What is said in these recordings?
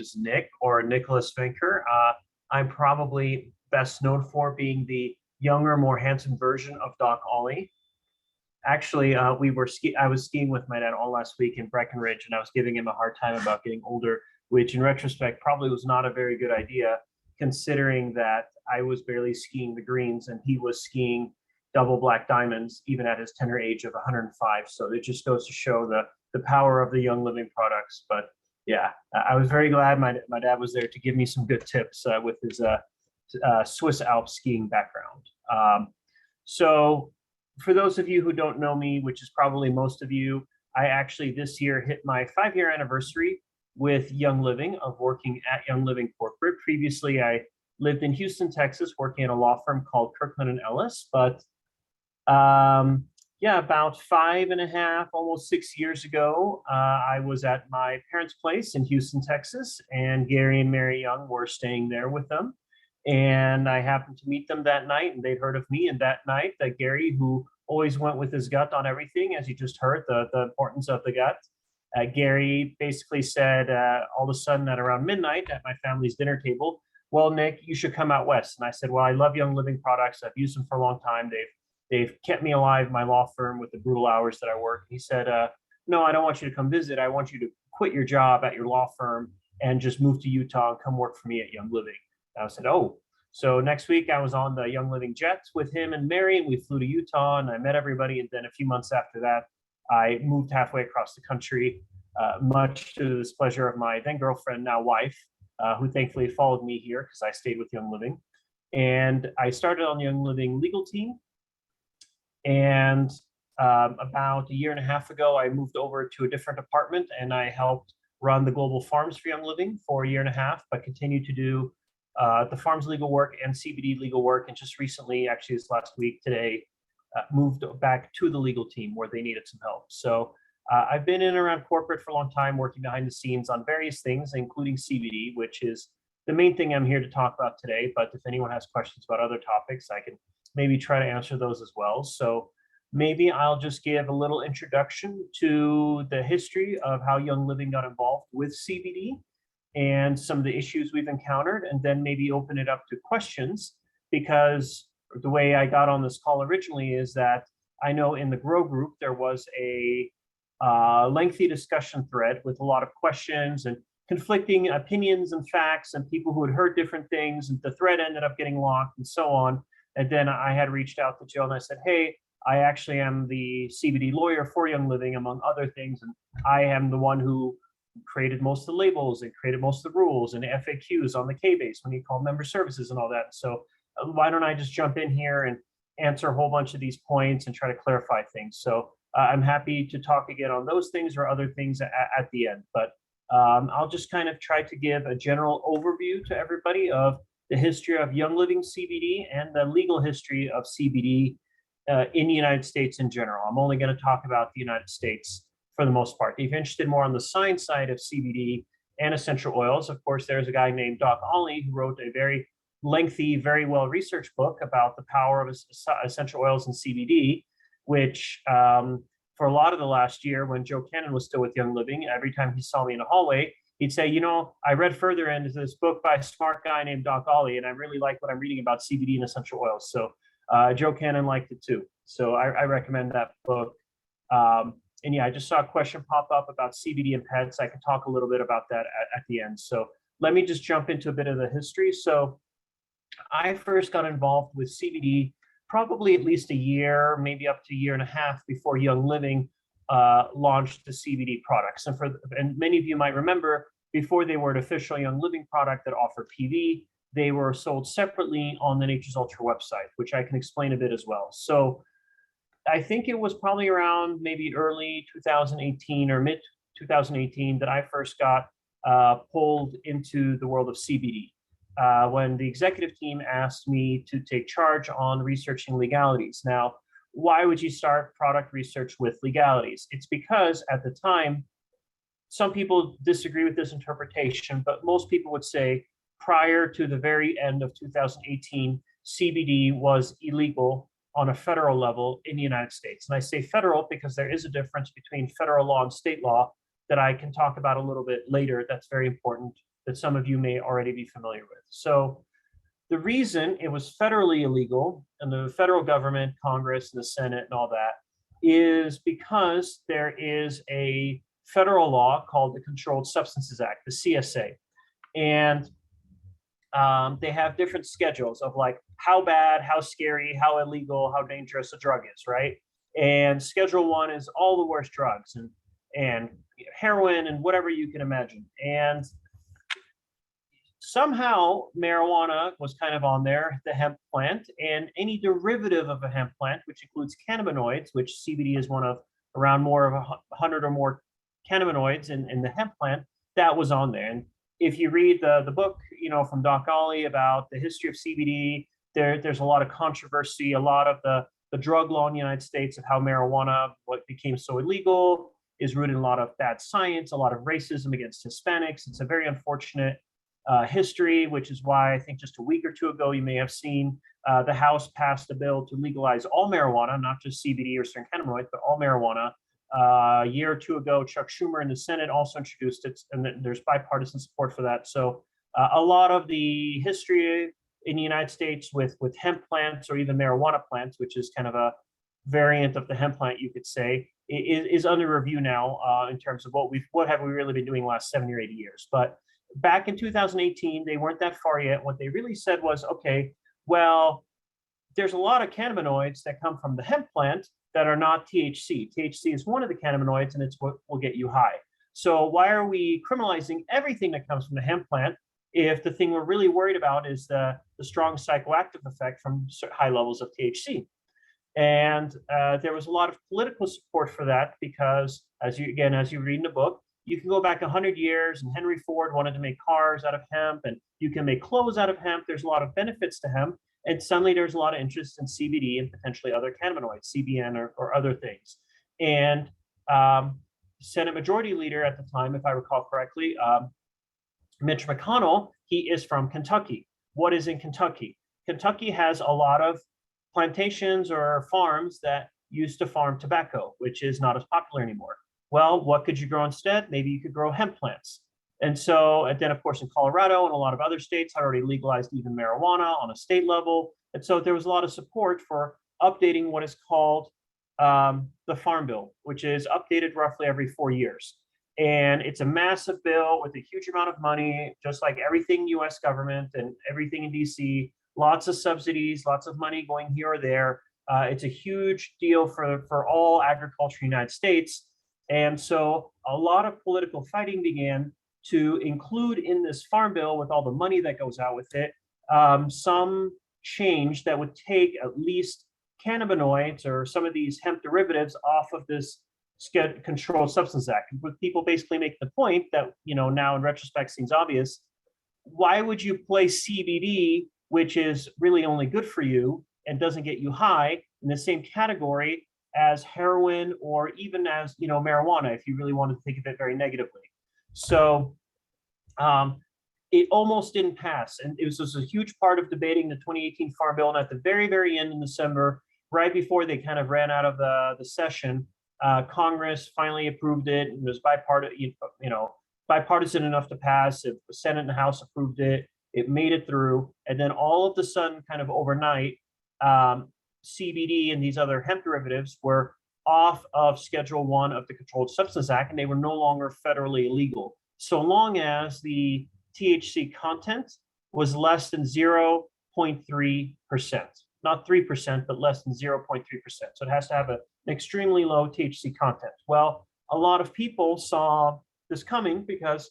is Nick, or Nicholas Wenker. I'm probably best known for being the younger, more handsome version of Doc Ollie. Actually, I was skiing with my dad all last week in Breckenridge, and I was giving him a hard time about getting older, which in retrospect probably was not a very good idea, considering that I was barely skiing the greens and he was skiing double black diamonds even at his tender age of 105. So it just goes to show the power of the Young Living products. But yeah, I was very glad my dad was there to give me some good tips with his Swiss Alps skiing background. So for those of you who don't know me, which is probably most of you, I actually this year hit my 5-year anniversary with Young Living, of working at Young Living Corporate. Previously, I lived in Houston, Texas, working at a law firm called Kirkland and Ellis. But yeah, about 5.5, almost 6 years ago, I was at my parents' place in Houston, Texas, and Gary and Mary Young were staying there with them. And I happened to meet them that night, and they'd heard of me. And that night, Gary, who always went with his gut on everything, as you just heard, the importance of the gut, Gary basically said all of a sudden at around midnight at my family's dinner table, well, Nick, you should come out west. And I said, well, I love Young Living products. I've used them for a long time. They've kept me alive, my law firm, with the brutal hours that I work. He said, no, I don't want you to come visit. I want you to quit your job at your law firm and just move to Utah and come work for me at Young Living. And I said, oh. So next week I was on the Young Living jets with him and Mary, and we flew to Utah, and I met everybody. And then a few months after that, I moved halfway across the country, much to the displeasure of my then girlfriend, now wife, who thankfully followed me here because I stayed with Young Living. And I started on the Young Living legal team. And about 1.5 years ago, I moved over to a different department, and I helped run the global farms for Young Living for 1.5 years, but continued to do the farms legal work and CBD legal work. And just recently, actually this last week today, moved back to the legal team where they needed some help. So I've been in and around corporate for a long time, working behind the scenes on various things, including CBD, which is the main thing I'm here to talk about today. But if anyone has questions about other topics, I can maybe try to answer those as well. So maybe I'll just give a little introduction to the history of how Young Living got involved with CBD and some of the issues we've encountered, and then maybe open it up to questions, because the way I got on this call originally is that I know in the Grow group there was a lengthy discussion thread with a lot of questions and conflicting opinions and facts and people who had heard different things, and the thread ended up getting locked and so on. And then I had reached out to Jill and I said, hey, I actually am the CBD lawyer for Young Living, among other things, and I am the one who created most of the labels and created most of the rules and the FAQs on the K-base when you call member services and all that. So why don't I just jump in here and answer a whole bunch of these points and try to clarify things. So I'm happy to talk again on those things or other things at the end. But I'll just kind of try to give a general overview to everybody of the history of Young Living CBD and the legal history of CBD in the United States in general. I'm only going to talk about the United States for the most part. If you're interested more on the science side of CBD and essential oils, of course, there's a guy named Doc Ollie who wrote a very lengthy, very well-researched book about the power of essential oils and CBD, which for a lot of the last year, when Joe Cannon was still with Young Living, every time he saw me in a hallway, he'd say, you know, I read further into this book by a smart guy named Doc Ollie, and I really like what I'm reading about CBD and essential oils. So Joe Cannon liked it too. So I recommend that book. And yeah, I just saw a question pop up about CBD and pets. I can talk a little bit about that at the end. So let me just jump into a bit of the history. So I first got involved with CBD probably at least a year, maybe up to 1.5 years before Young Living launched the CBD products. And many of you might remember, before they were an official Young Living product that offered PV, they were sold separately on the Nature's Ultra website, which I can explain a bit as well. So I think it was probably around maybe early 2018 or mid 2018 that I first got pulled into the world of CBD. When the executive team asked me to take charge on researching legalities. Now, why would you start product research with legalities? It's because at the time, some people disagree with this interpretation, but most people would say prior to the very end of 2018, CBD was illegal on a federal level in the United States. And I say federal because there is a difference between federal law and state law that I can talk about a little bit later. That's very important that some of you may already be familiar with. So the reason it was federally illegal, and the federal government, Congress, and the Senate, and all that, is because there is a federal law called the Controlled Substances Act, the CSA. And they have different schedules of like how bad, how scary, how illegal, how dangerous a drug is, right? And Schedule 1 is all the worst drugs, and heroin and whatever you can imagine. And somehow marijuana was kind of on there, the hemp plant, and any derivative of a hemp plant, which includes cannabinoids, which CBD is one of around more of 100 or more cannabinoids in the hemp plant, that was on there. And if you read the book, from Doc Ollie about the history of CBD, there's a lot of controversy, a lot of the drug law in the United States of how marijuana, what became so illegal, is rooted in a lot of bad science, a lot of racism against Hispanics. It's a very unfortunate history, which is why I think just a week or two ago, you may have seen the House passed a bill to legalize all marijuana, not just CBD or certain cannabinoids, but all marijuana. A year or two ago, Chuck Schumer in the Senate also introduced it, and there's bipartisan support for that. So a lot of the history in the United States with hemp plants or even marijuana plants, which is kind of a variant of the hemp plant, you could say, is under review now in terms of what have we really been doing the last 70 or 80 years. But back in 2018, they weren't that far yet. What they really said was, okay, well, there's a lot of cannabinoids that come from the hemp plant that are not THC. THC is one of the cannabinoids, and it's what will get you high. So why are we criminalizing everything that comes from the hemp plant if the thing we're really worried about is the strong psychoactive effect from high levels of THC? And there was a lot of political support for that because, as you read in the book, you can go back 100 years, and Henry Ford wanted to make cars out of hemp, and you can make clothes out of hemp. There's a lot of benefits to hemp. And suddenly there's a lot of interest in CBD and potentially other cannabinoids, CBN or other things. And Senate Majority Leader at the time, if I recall correctly, Mitch McConnell, he is from Kentucky. What is in Kentucky? Kentucky has a lot of plantations or farms that used to farm tobacco, which is not as popular anymore. Well, what could you grow instead? Maybe you could grow hemp plants. And then, of course, in Colorado and a lot of other states had already legalized even marijuana on a state level. And so there was a lot of support for updating what is called the Farm Bill, which is updated roughly every 4 years. And it's a massive bill with a huge amount of money, just like everything US government and everything in DC, lots of subsidies, lots of money going here or there. It's a huge deal for all agriculture in the United States. And so a lot of political fighting began to include in this farm bill, with all the money that goes out with it, some change that would take at least cannabinoids or some of these hemp derivatives off of this Controlled Substance Act. With people basically make the point that, now in retrospect seems obvious, why would you place CBD, which is really only good for you and doesn't get you high, in the same category as heroin or even as, marijuana, if you really wanted to think of it very negatively? So it almost didn't pass. And it was a huge part of debating the 2018 Farm Bill. And at the very, very end in December, right before they kind of ran out of the session, Congress finally approved it. It was bipartisan enough to pass. The Senate and the House approved it. It made it through. And then all of a sudden, kind of overnight, CBD and these other hemp derivatives were off of Schedule 1 of the Controlled Substance Act, and they were no longer federally illegal, so long as the THC content was less than 0.3%, not 3%, but less than 0.3%. So it has to have an extremely low THC content. Well, a lot of people saw this coming because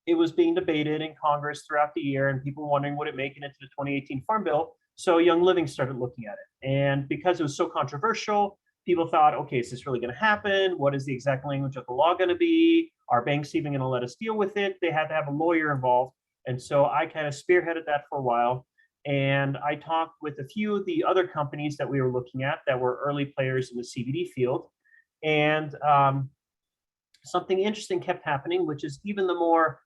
it was being debated in Congress throughout the year, and people wondering, would it make it into the 2018 Farm Bill? So Young Living started looking at it. And because it was so controversial, people thought, okay, is this really going to happen? What is the exact language of the law going to be? Are banks even going to let us deal with it? They had to have a lawyer involved. And so I kind of spearheaded that for a while. And I talked with a few of the other companies that we were looking at that were early players in the CBD field. And something interesting kept happening, which is even the more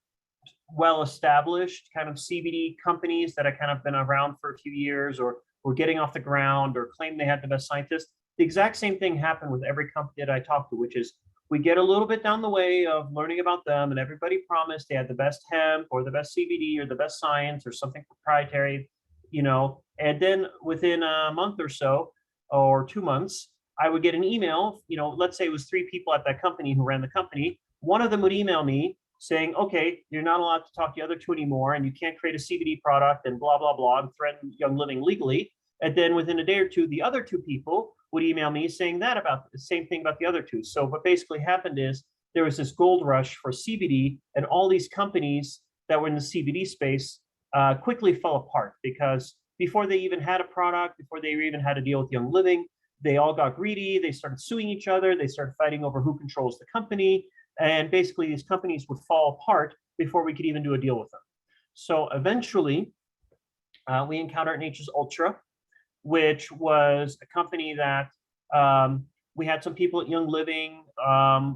well-established kind of CBD companies that have kind of been around for a few years or were getting off the ground or claim they had the best scientists. The exact same thing happened with every company that I talked to, which is We get a little bit down the way of learning about them, and everybody promised they had the best hemp or the best CBD or the best science or something proprietary, and then within a month or so, or 2 months, I would get an email. Let's say it was three people at that company who ran the company. One of them would email me saying, okay, you're not allowed to talk to the other two anymore, and you can't create a CBD product and blah, blah, blah, and threaten Young Living legally. And then within a day or two, the other two people would email me saying that about the same thing about the other two. So what basically happened is there was this gold rush for CBD, and all these companies that were in the CBD space quickly fell apart because before they even had a product, before they even had to deal with Young Living, they all got greedy. They started suing each other. They started fighting over who controls the company. And basically, these companies would fall apart before we could even do a deal with them. So eventually, we encountered Nature's Ultra, which was a company that we had some people at Young Living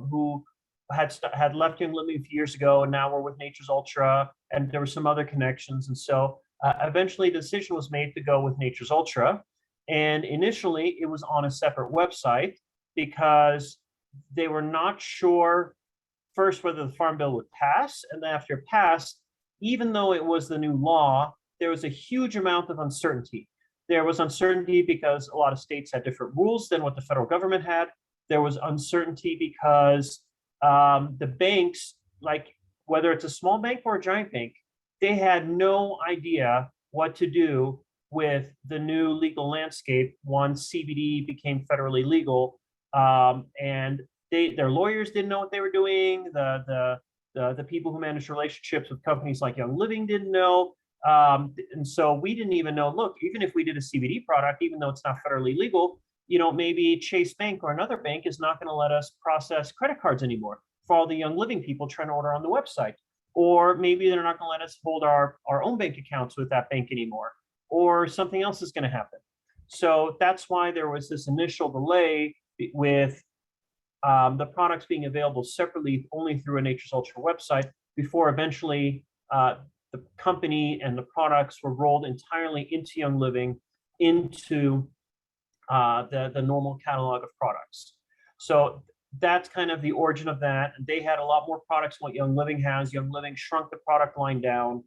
who had left Young Living a few years ago, and now we're with Nature's Ultra, and there were some other connections. And so eventually the decision was made to go with Nature's Ultra. And initially it was on a separate website because they were not sure first whether the Farm Bill would pass, and then after it passed, even though it was the new law, there was a huge amount of uncertainty. There was uncertainty because a lot of states had different rules than what the federal government had. There was uncertainty because the banks, like whether it's a small bank or a giant bank, they had no idea what to do with the new legal landscape once CBD became federally legal. And their lawyers didn't know what they were doing. The people who manage relationships with companies like Young Living didn't know. And so we didn't even know, look, even if we did a CBD product, even though it's not federally legal, maybe Chase Bank or another bank is not going to let us process credit cards anymore for all the Young Living people trying to order on the website. Or maybe they're not going to let us hold our own bank accounts with that bank anymore, or something else is going to happen. So that's why there was this initial delay with the products being available separately only through a Nature's Ultra website before eventually the company and the products were rolled entirely into Young Living, into the normal catalog of products. So that's kind of the origin of that. And they had a lot more products than what Young Living has. Young Living shrunk the product line down.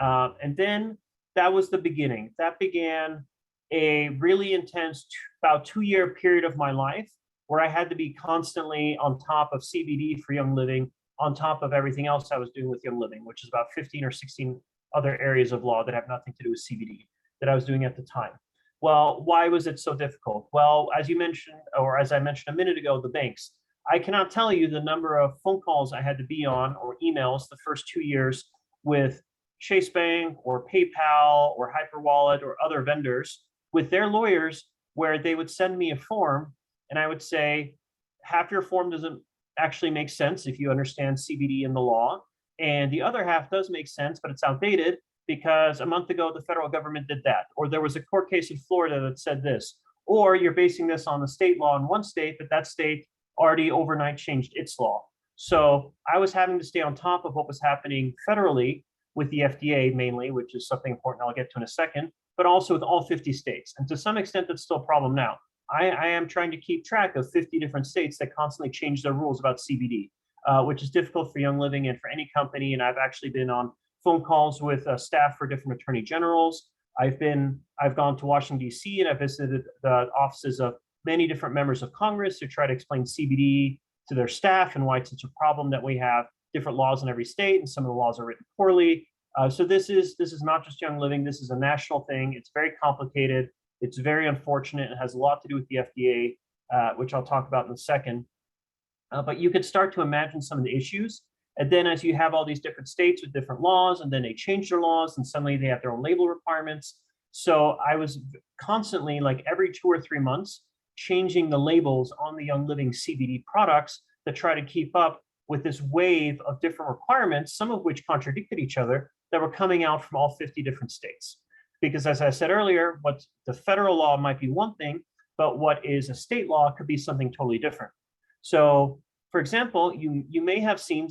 And then that was the beginning. That began a really intense, about 2-year period of my life where I had to be constantly on top of CBD for Young Living, on top of everything else I was doing with Young Living, which is about 15 or 16 other areas of law that have nothing to do with CBD that I was doing at the time. Well, why was it so difficult? Well, as you mentioned, or as I mentioned a minute ago, the banks. I cannot tell you the number of phone calls I had to be on or emails the first 2 years with Chase Bank or PayPal or Hyperwallet or other vendors with their lawyers, where they would send me a form and I would say, half your form doesn't actually make sense if you understand CBD and the law, and the other half does make sense, but it's outdated because a month ago the federal government did that, or there was a court case in Florida that said this, or you're basing this on the state law in one state, but that state already overnight changed its law. So I was having to stay on top of what was happening federally with the FDA mainly, which is something important I'll get to in a second, but also with all 50 states. And to some extent, that's still a problem now. I am trying to keep track of 50 different states that constantly change their rules about CBD, which is difficult for Young Living and for any company. And I've actually been on phone calls with staff for different attorney generals. I've gone to Washington, D.C., and I've visited the offices of many different members of Congress to try to explain CBD to their staff and why it's such a problem that we have different laws in every state, and some of the laws are written poorly. So this is not just Young Living. This is a national thing. It's very complicated. It's very unfortunate. It has a lot to do with the FDA, which I'll talk about in a second. But you could start to imagine some of the issues. And then as you have all these different states with different laws, and then they change their laws, and suddenly they have their own label requirements. So I was constantly, like every 2 or 3 months, changing the labels on the Young Living CBD products to try to keep up with this wave of different requirements, some of which contradicted each other, that were coming out from all 50 different states. Because as I said earlier, what the federal law might be one thing, but what is a state law could be something totally different. So, for example, you may have seen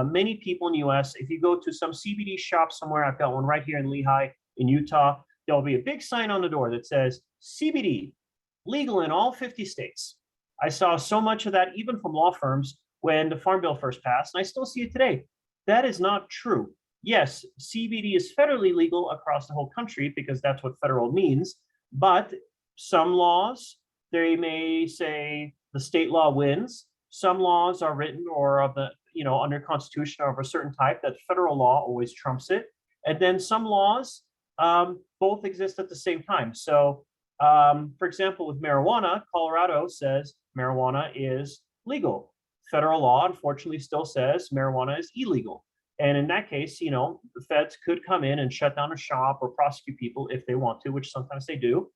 many people in the US, if you go to some CBD shop somewhere, I've got one right here in Lehigh, in Utah, there'll be a big sign on the door that says CBD, legal in all 50 states. I saw so much of that even from law firms when the Farm Bill first passed, and I still see it today. That is not true. Yes, CBD is federally legal across the whole country because that's what federal means, but some laws, they may say the state law wins. Some laws are written or of the, under constitution of a certain type that federal law always trumps it. And then some laws both exist at the same time. So, for example, with marijuana, Colorado says marijuana is legal. Federal law, unfortunately, still says marijuana is illegal. And in that case, the feds could come in and shut down a shop or prosecute people if they want to, which sometimes they do.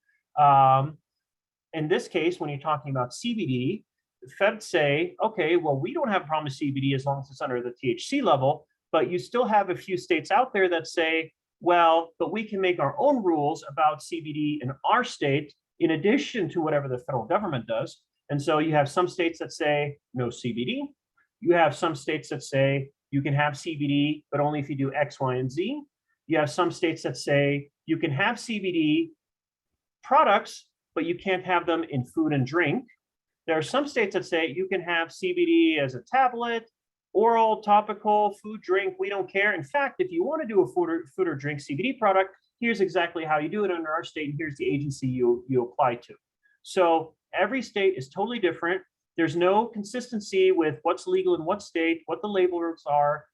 In this case, when you're talking about CBD, the feds say, okay, well, we don't have a problem with CBD as long as it's under the THC level, but you still have a few states out there that say, well, but we can make our own rules about CBD in our state in addition to whatever the federal government does. And so you have some states that say no CBD. You have some states that say you can have CBD, but only if you do X, Y, and Z. You have some states that say you can have CBD products, but you can't have them in food and drink. There are some states that say you can have CBD as a tablet, oral, topical, food, drink, we don't care. In fact, if you want to do a food or drink CBD product, here's exactly how you do it under our state, and here's the agency you apply to. So every state is totally different. There's no consistency with what's legal in what state, what the labels are.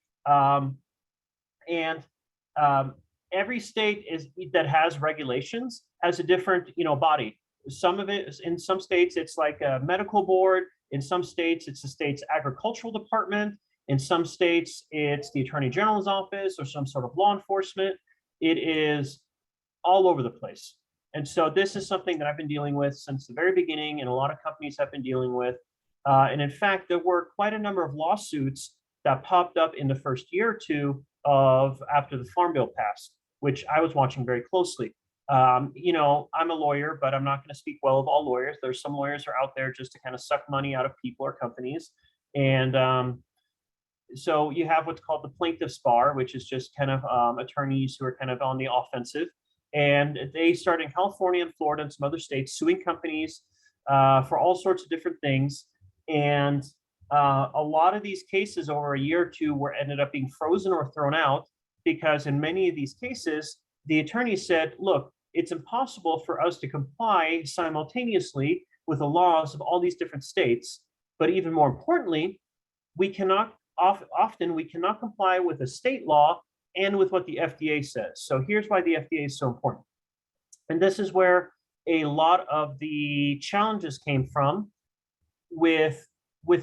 Every state that has regulations has a different, body. Some of it is, in some states, it's like a medical board. In some states, it's the state's agricultural department. In some states, it's the attorney general's office or some sort of law enforcement. It is all over the place. And so this is something that I've been dealing with since the very beginning, and a lot of companies have been dealing with. And in fact, there were quite a number of lawsuits that popped up in the first year or two after the Farm Bill passed, which I was watching very closely. I'm a lawyer, but I'm not going to speak well of all lawyers. There's some lawyers who are out there just to kind of suck money out of people or companies. And so you have what's called the plaintiff's bar, which is just kind of attorneys who are kind of on the offensive. And they start in California and Florida and some other states suing companies for all sorts of different things. And a lot of these cases over a year or two were ended up being frozen or thrown out because in many of these cases, the attorneys said, look, it's impossible for us to comply simultaneously with the laws of all these different states. But even more importantly, often we cannot comply with a state law and with what the FDA says. So here's why the FDA is so important. And this is where a lot of the challenges came from with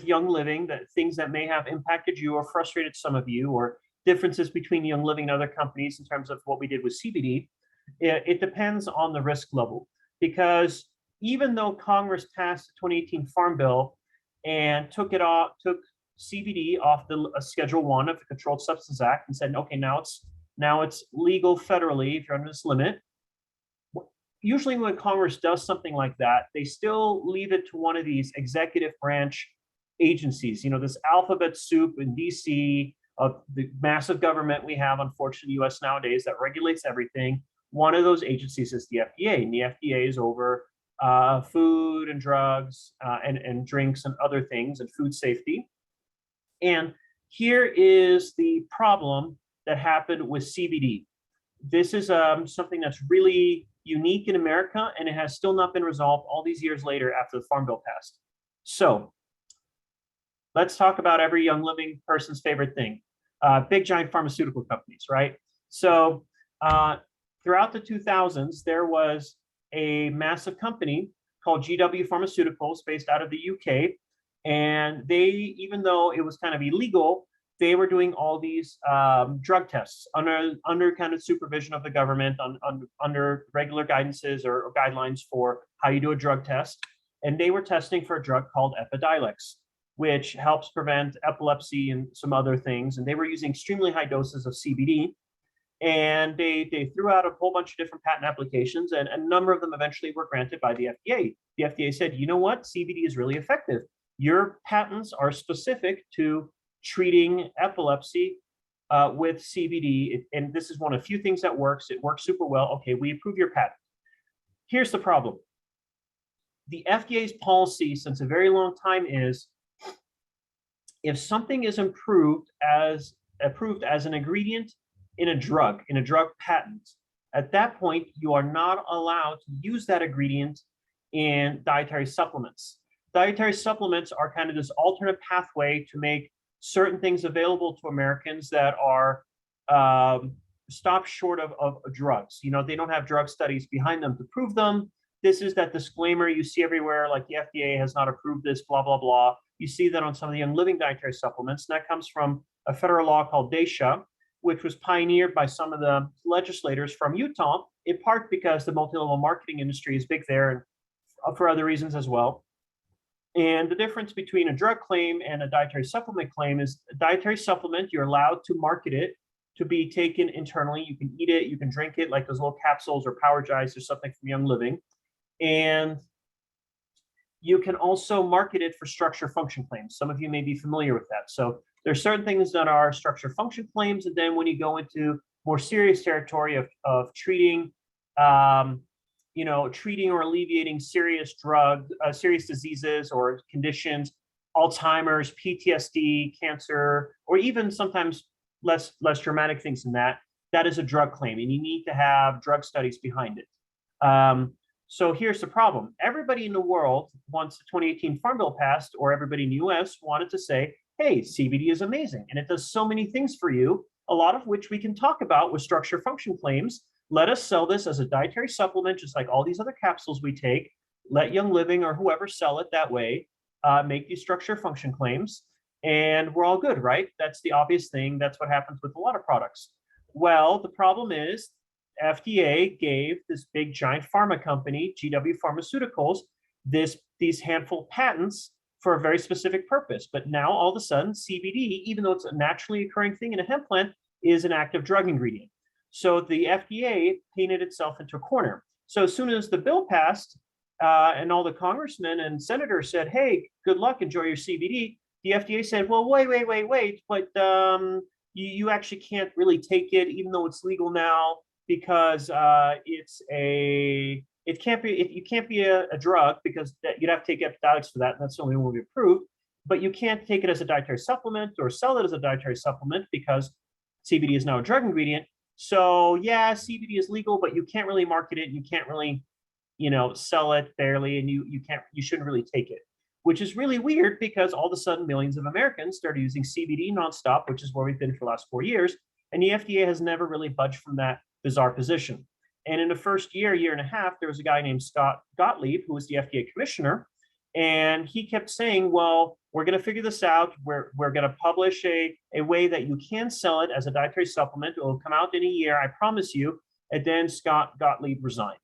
Young Living, that things that may have impacted you or frustrated some of you, or differences between Young Living and other companies in terms of what we did with CBD. It depends on the risk level, because even though Congress passed the 2018 Farm Bill and took CBD off the Schedule 1 of the Controlled Substances Act and said, okay, now it's legal federally if you're under this limit. Usually when Congress does something like that, they still leave it to one of these executive branch agencies, this alphabet soup in DC of the massive government we have, unfortunately, in the US nowadays that regulates everything. One of those agencies is the FDA, and the FDA is over food and drugs and drinks and other things and food safety. And here is the problem that happened with CBD. This is something that's really unique in America, and it has still not been resolved all these years later after the Farm Bill passed. So let's talk about every Young Living person's favorite thing, big giant pharmaceutical companies, right? So throughout the 2000s, there was a massive company called GW Pharmaceuticals based out of the UK. And they, even though it was kind of illegal, they were doing all these drug tests under kind of supervision of the government, under regular guidances or guidelines for how you do a drug test. And they were testing for a drug called Epidiolex, which helps prevent epilepsy and some other things. And they were using extremely high doses of CBD. And they threw out a whole bunch of different patent applications, and a number of them eventually were granted by the FDA. The FDA said, you know what, CBD is really effective. Your patents are specific to treating epilepsy with CBD, and this is one of the few things that works. It works super well. Okay, we approve your patent. Here's the problem. the FDA's policy since a very long time is if something is approved as an ingredient in a drug patent, at that point, you are not allowed to use that ingredient in dietary supplements. Dietary supplements are kind of this alternate pathway to make certain things available to Americans that are stop short of drugs. You know, they don't have drug studies behind them to prove them. This is that disclaimer you see everywhere, like the FDA has not approved this, blah, blah, blah. You see that on some of the Young Living dietary supplements, and that comes from a federal law called DSHA, which was pioneered by some of the legislators from Utah, in part because the multi-level marketing industry is big there and for other reasons as well. And the difference between a drug claim and a dietary supplement claim is a dietary supplement, you're allowed to market it to be taken internally. You can eat it, you can drink it, like those little capsules or power jives or something from Young Living. And you can also market it for structure function claims. Some of you may be familiar with that. So there's certain things that are structure function claims. And then when you go into more serious territory of treating, treating or alleviating serious diseases or conditions, Alzheimer's, PTSD, cancer, or even sometimes less dramatic things than that, that is a drug claim. And you need to have drug studies behind it. So here's the problem. Everybody in the world, once the 2018 Farm Bill passed, or everybody in the US wanted to say, hey, CBD is amazing. And it does so many things for you, a lot of which we can talk about with structure function claims. Let us sell this as a dietary supplement, just like all these other capsules we take. Let Young Living or whoever sell it that way, make these structure function claims, and we're all good, right? That's the obvious thing. That's what happens with a lot of products. Well, the problem is FDA gave this big giant pharma company, GW Pharmaceuticals, these handful of patents for a very specific purpose. But now all of a sudden, CBD, even though it's a naturally occurring thing in a hemp plant, is an active drug ingredient. So the FDA painted itself into a corner. So as soon as the bill passed and all the congressmen and senators said, hey, good luck, enjoy your CBD, the FDA said, well, wait, but you actually can't really take it, even though it's legal now, because you can't be a drug, because you'd have to take epidiolecs for that, and that's the only one we approved. But you can't take it as a dietary supplement or sell it as a dietary supplement because CBD is now a drug ingredient. So yeah, CBD is legal, but you can't really market it, and you can't really, sell it fairly, and you shouldn't really take it. Which is really weird, because all of a sudden millions of Americans started using CBD nonstop, which is where we've been for the last 4 years, and the FDA has never really budged from that bizarre position. And in the first year and a half, there was a guy named Scott Gottlieb, who was the FDA commissioner, and he kept saying, well, we're going to figure this out. We're going to publish a way that you can sell it as a dietary supplement. It will come out in a year, I promise you. And then Scott Gottlieb resigned.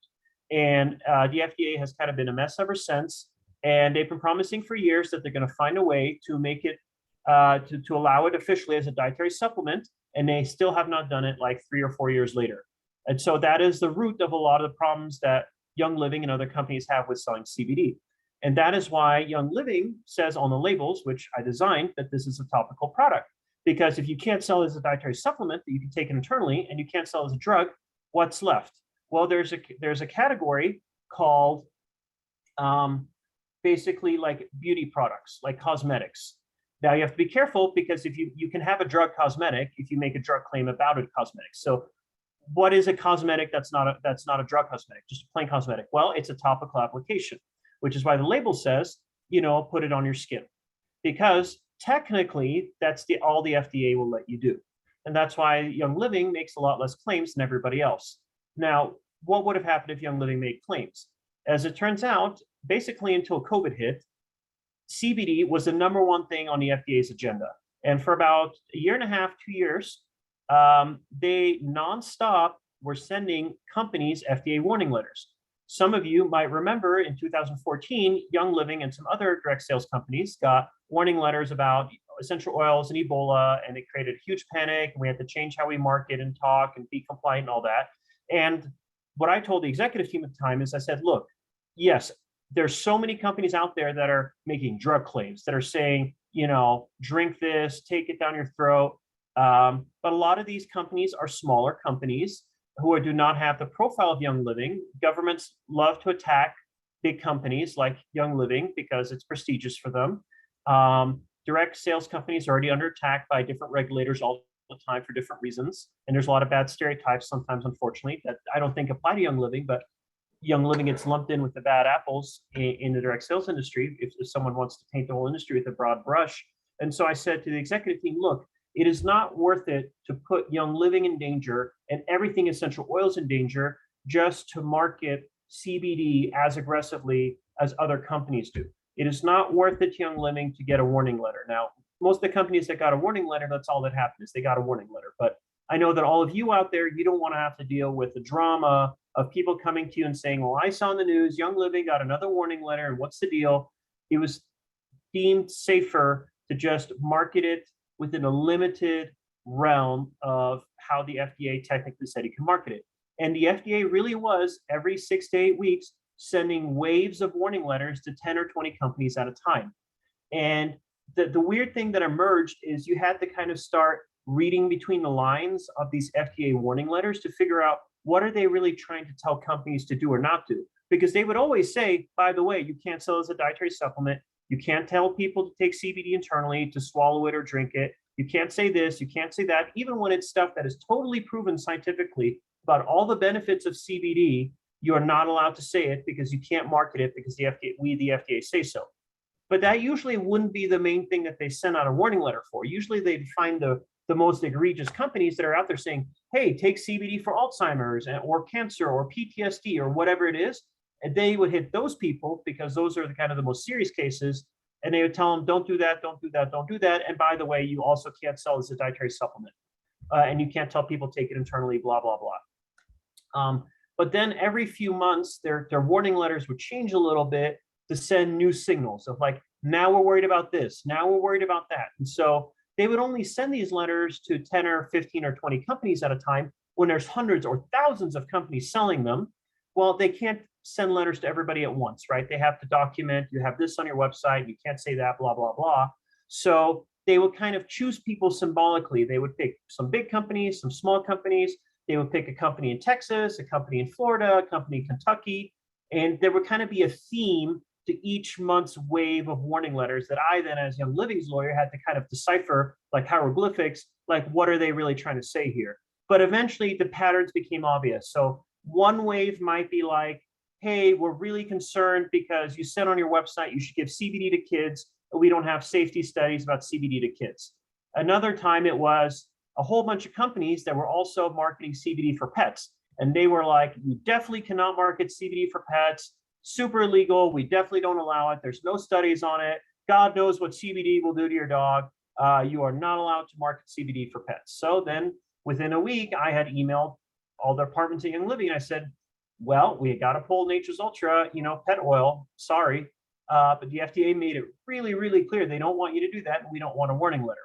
And the FDA has kind of been a mess ever since. And they've been promising for years that they're going to find a way to make it, to allow it officially as a dietary supplement. And they still have not done it, like 3 or 4 years later. And so that is the root of a lot of the problems that Young Living and other companies have with selling CBD. And that is why Young Living says on the labels, which I designed, that this is a topical product. Because if you can't sell it as a dietary supplement that you can take internally, and you can't sell it as a drug, what's left? Well, there's a category called basically like beauty products, like cosmetics. Now you have to be careful, because if you can have a drug cosmetic if you make a drug claim about a cosmetic. So what is a cosmetic that's not a drug cosmetic, just a plain cosmetic? Well, it's a topical application, which is why the label says, put it on your skin, because technically that's all the FDA will let you do. And that's why Young Living makes a lot less claims than everybody else. Now, what would have happened if Young Living made claims? As it turns out, basically until COVID hit, CBD was the #1 thing on the FDA's agenda. And for about a year and a half, 2 years, they nonstop were sending companies FDA warning letters. Some of you might remember in 2014, Young Living and some other direct sales companies got warning letters about essential oils and Ebola, and it created huge panic. And we had to change how we market and talk and be compliant and all that. And what I told the executive team at the time is I said, look, yes, there's so many companies out there that are making drug claims, that are saying, drink this, take it down your throat. But a lot of these companies are smaller companies who do not have the profile of Young Living. Governments love to attack big companies like Young Living because it's prestigious for them. Direct sales companies are already under attack by different regulators all the time for different reasons. And there's a lot of bad stereotypes sometimes, unfortunately, that I don't think apply to Young Living, but Young Living gets lumped in with the bad apples in the direct sales industry if someone wants to paint the whole industry with a broad brush. And so I said to the executive team, look, it is not worth it to put Young Living in danger and everything essential oils in danger just to market CBD as aggressively as other companies do. It is not worth it to Young Living to get a warning letter. Now, most of the companies that got a warning letter, that's all that happened is they got a warning letter. But I know that all of you out there, you don't want to have to deal with the drama of people coming to you and saying, well, I saw in the news, Young Living got another warning letter, and what's the deal? It was deemed safer to just market it within a limited realm of how the FDA technically said it can market it. And the FDA really was every 6 to 8 weeks sending waves of warning letters to 10 or 20 companies at a time. And the weird thing that emerged is you had to kind of start reading between the lines of these FDA warning letters to figure out what are they really trying to tell companies to do or not do. Because they would always say, by the way, you can't sell as a dietary supplement. You can't tell people to take CBD internally, to swallow it or drink it. You can't say this, you can't say that, even when it's stuff that is totally proven scientifically about all the benefits of CBD, you are not allowed to say it because you can't market it because the FDA say so. But that usually wouldn't be the main thing that they send out a warning letter for. Usually they'd find the most egregious companies that are out there saying, hey, take CBD for Alzheimer's or cancer or PTSD or whatever it is. And they would hit those people because those are the kind of the most serious cases. And they would tell them, don't do that, don't do that, don't do that. And by the way, you also can't sell as a dietary supplement. And you can't tell people take it internally, blah, blah, blah. But then every few months, their warning letters would change a little bit to send new signals of like, now we're worried about this, now we're worried about that. And so they would only send these letters to 10 or 15 or 20 companies at a time when there's hundreds or thousands of companies selling them. Well, they can't send letters to everybody at once, right? They have to document, you have this on your website, you can't say that, blah, blah, blah. So they would kind of choose people symbolically. They would pick some big companies, some small companies. They would pick a company in Texas, a company in Florida, a company in Kentucky, and there would kind of be a theme to each month's wave of warning letters that I then, as Young Living's lawyer, had to kind of decipher like hieroglyphics, like what are they really trying to say here? But eventually the patterns became obvious. So one wave might be like, hey, we're really concerned because you said on your website you should give CBD to kids, but we don't have safety studies about CBD to kids. Another time it was a whole bunch of companies that were also marketing CBD for pets. And they were like, you definitely cannot market CBD for pets. Super illegal. We definitely don't allow it. There's no studies on it. God knows what CBD will do to your dog. You are not allowed to market CBD for pets. So then within a week, I had emailed all the departments at Young Living. I said, well, we got to pull Nature's Ultra, pet oil. Sorry. But the FDA made it really, really clear. They don't want you to do that. And we don't want a warning letter.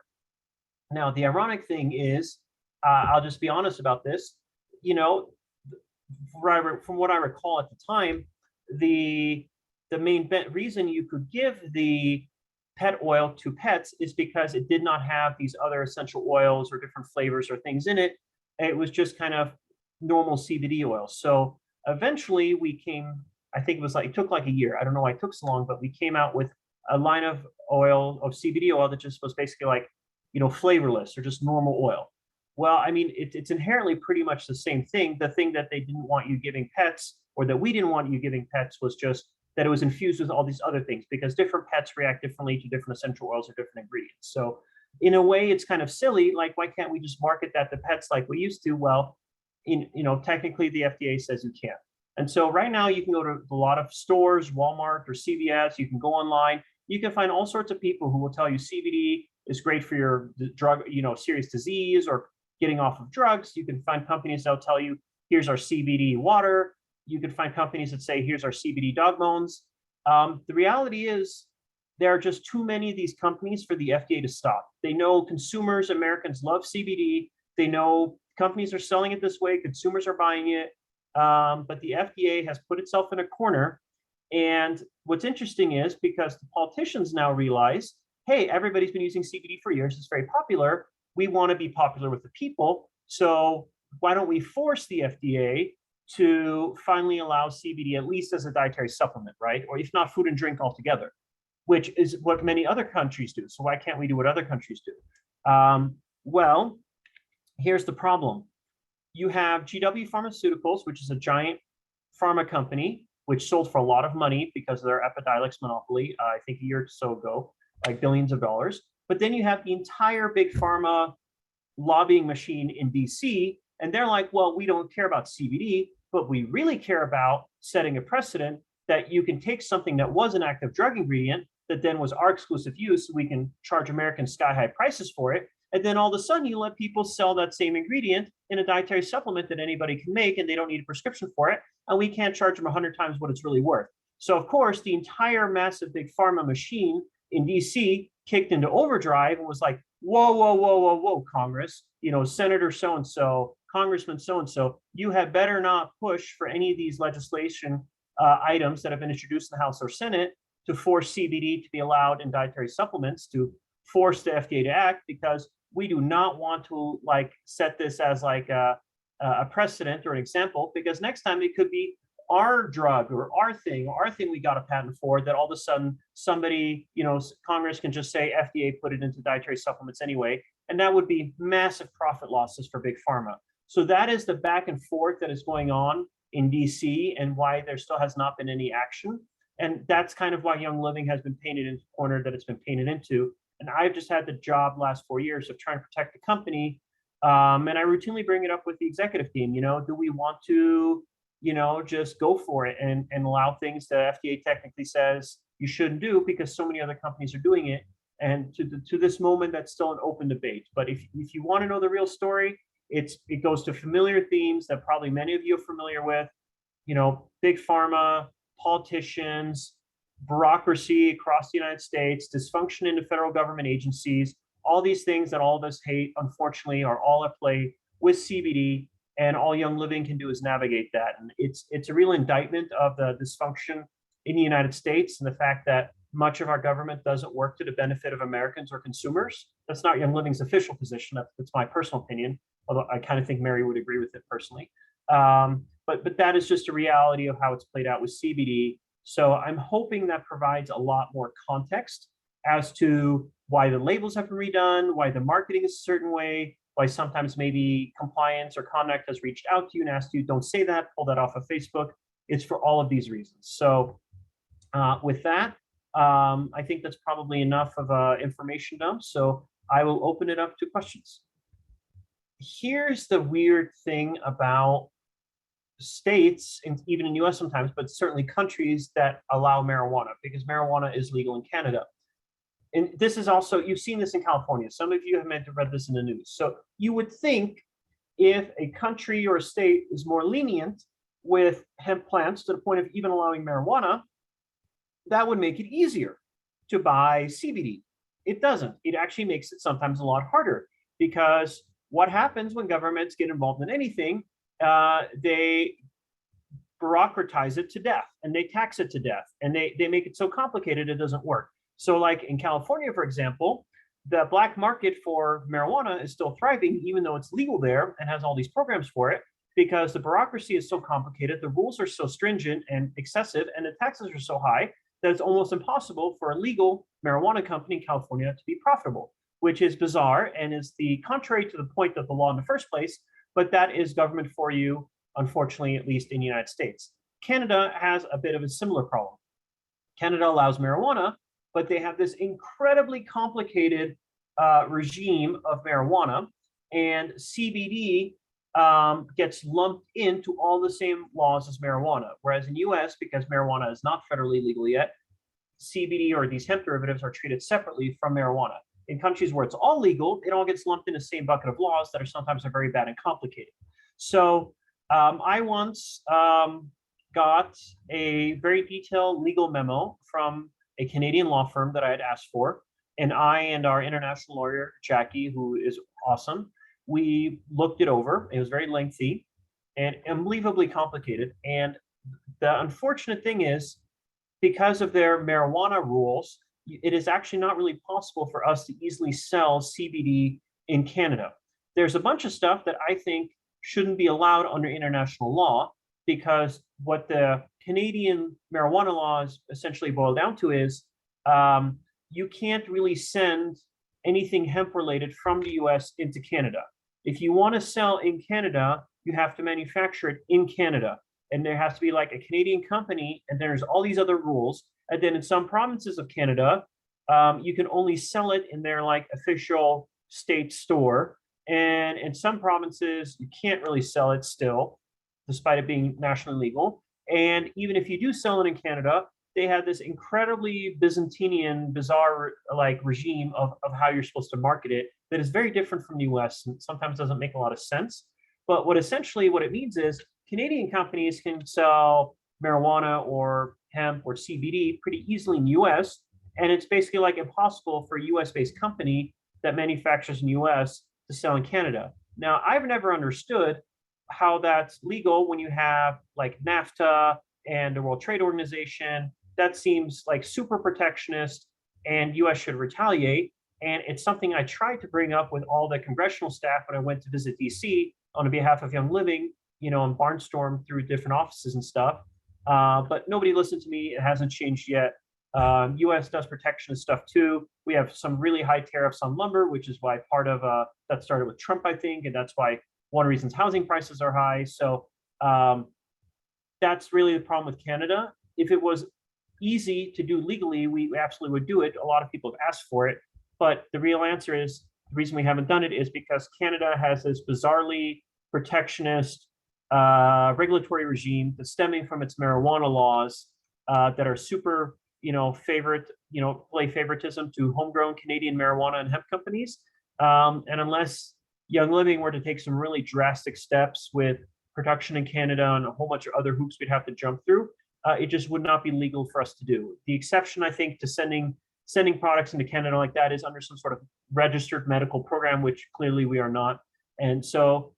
Now, the ironic thing is, I'll just be honest about this, from what I recall at the time, the main reason you could give the pet oil to pets is because it did not have these other essential oils or different flavors or things in it. It was just kind of normal CBD oil. So eventually I think it took like a year. I don't know why it took so long, but we came out with a line of CBD oil that just was basically like, flavorless or just normal oil. Well, I mean, it's inherently pretty much the same thing. The thing that they didn't want you giving pets, or that we didn't want you giving pets, was just that it was infused with all these other things because different pets react differently to different essential oils or different ingredients. So in a way, it's kind of silly. Like, why can't we just market that to pets like we used to? Well, technically the FDA says you can't. And so right now you can go to a lot of stores, Walmart or CVS. You can go online. You can find all sorts of people who will tell you CBD is great for your drug, serious disease or getting off of drugs. You can find companies that'll tell you, here's our CBD water. You can find companies that say, here's our CBD dog bones. The reality is there are just too many of these companies for the FDA to stop. They know consumers, Americans love CBD. They know companies are selling it this way. Consumers are buying it. But the FDA has put itself in a corner. And what's interesting is because the politicians now realize, hey, everybody's been using CBD for years. It's very popular. We want to be popular with the people. So why don't we force the FDA to finally allow CBD at least as a dietary supplement, right? Or if not food and drink altogether, which is what many other countries do. So why can't we do what other countries do? Well, here's the problem. You have GW Pharmaceuticals, which is a giant pharma company, which sold for a lot of money because of their Epidiolex monopoly, I think a year or so ago, like billions of dollars. But then you have the entire big pharma lobbying machine in DC, and they're like, well, we don't care about CBD, but we really care about setting a precedent that you can take something that was an active drug ingredient that then was our exclusive use, so we can charge Americans sky-high prices for it, and then all of a sudden you let people sell that same ingredient in a dietary supplement that anybody can make, and they don't need a prescription for it, and we can't charge them 100 times what it's really worth. So of course, the entire massive big pharma machine in DC kicked into overdrive and was like, whoa, whoa, whoa, whoa, whoa, Congress, Senator so-and-so, Congressman so-and-so, you had better not push for any of these legislation items that have been introduced in the House or Senate to force CBD to be allowed in dietary supplements, to force the FDA to act, because we do not want to set this as a precedent or an example, because next time it could be our drug or our thing we got a patent for, that all of a sudden somebody, Congress can just say FDA put it into dietary supplements anyway, and that would be massive profit losses for big pharma. So that is the back and forth that is going on in DC, and why there still has not been any action. And that's kind of why Young Living has been painted into the corner that it's been painted into. And I've just had the job last 4 years of trying to protect the company. And I routinely bring it up with the executive team. Do we want to, just go for it and allow things that FDA technically says you shouldn't do, because so many other companies are doing it. And to this moment, that's still an open debate. But if you want to know the real story, it goes to familiar themes that probably many of you are familiar with. Big pharma, politicians, bureaucracy across the United States, dysfunction in the federal government agencies, all these things that all of us hate, unfortunately, are all at play with CBD, and all Young Living can do is navigate that. And it's a real indictment of the dysfunction in the United States, and the fact that much of our government doesn't work to the benefit of Americans or consumers. That's not Young Living's official position. That's my personal opinion, although I kind of think Mary would agree with it personally. But that is just a reality of how it's played out with CBD. So I'm hoping that provides a lot more context as to why the labels have been redone, why the marketing is a certain way, why sometimes maybe compliance or conduct has reached out to you and asked you, don't say that, pull that off of Facebook. It's for all of these reasons. So with that, I think that's probably enough of an information dump. So I will open it up to questions. Here's the weird thing about states, and even in US sometimes, but certainly countries that allow marijuana, because marijuana is legal in Canada. And this is also, you've seen this in California. Some of you have meant to read this in the news. So you would think if a country or a state is more lenient with hemp plants to the point of even allowing marijuana, that would make it easier to buy CBD. It doesn't. It actually makes it sometimes a lot harder, because what happens when governments get involved in anything, they bureaucratize it to death, and they tax it to death, and they make it so complicated it doesn't work. So like in California, for example, the black market for marijuana is still thriving, even though it's legal there and has all these programs for it, because the bureaucracy is so complicated, the rules are so stringent and excessive, and the taxes are so high that it's almost impossible for a legal marijuana company in California to be profitable, which is bizarre and is the contrary to the point of the law in the first place. But that is government for you, unfortunately, at least in the United States. Canada has a bit of a similar problem. Canada allows marijuana, but they have this incredibly complicated regime of marijuana, and CBD gets lumped into all the same laws as marijuana. Whereas in US, because marijuana is not federally legal yet, CBD or these hemp derivatives are treated separately from marijuana. In countries where it's all legal, it all gets lumped in the same bucket of laws that are sometimes very bad and complicated. So I once got a very detailed legal memo from a Canadian law firm that I had asked for. And I and our international lawyer, Jackie, who is awesome, we looked it over. It was very lengthy and unbelievably complicated. And the unfortunate thing is, because of their marijuana rules, it is actually not really possible for us to easily sell CBD in Canada. There's a bunch of stuff that I think shouldn't be allowed under international law, because what the Canadian marijuana laws essentially boil down to is um, you can't really send anything hemp related from the US into Canada. If you want to sell in Canada, you have to manufacture it in Canada. And there has to be like a Canadian company, and there's all these other rules. And then in some provinces of Canada, you can only sell it in their like official state store. And in some provinces, you can't really sell it still, despite it being nationally legal. And even if you do sell it in Canada, they have this incredibly Byzantinian, bizarre like regime of how you're supposed to market it that is very different from the US and sometimes doesn't make a lot of sense. But what it means is Canadian companies can sell marijuana or hemp or CBD pretty easily in the US. And it's basically like impossible for a US based company that manufactures in the US to sell in Canada. Now, I've never understood how that's legal when you have like NAFTA and the World Trade Organization. That seems like super protectionist, and US should retaliate. And it's something I tried to bring up with all the congressional staff when I went to visit DC on behalf of Young Living, and barnstorm through different offices and stuff. But nobody listened to me. It hasn't changed yet. US does protectionist stuff too. We have some really high tariffs on lumber, which is why part of that started with Trump, I think, and that's why one of the reasons housing prices are high. So that's really the problem with Canada. If it was easy to do legally, we absolutely would do it. A lot of people have asked for it, but the real answer is the reason we haven't done it is because Canada has this bizarrely protectionist regulatory regime that's stemming from its marijuana laws that are super, play favoritism to homegrown Canadian marijuana and hemp companies. And unless Young Living were to take some really drastic steps with production in Canada and a whole bunch of other hoops we'd have to jump through, it just would not be legal for us to do. The exception, I think, to sending products into Canada like that is under some sort of registered medical program, which clearly we are not. And so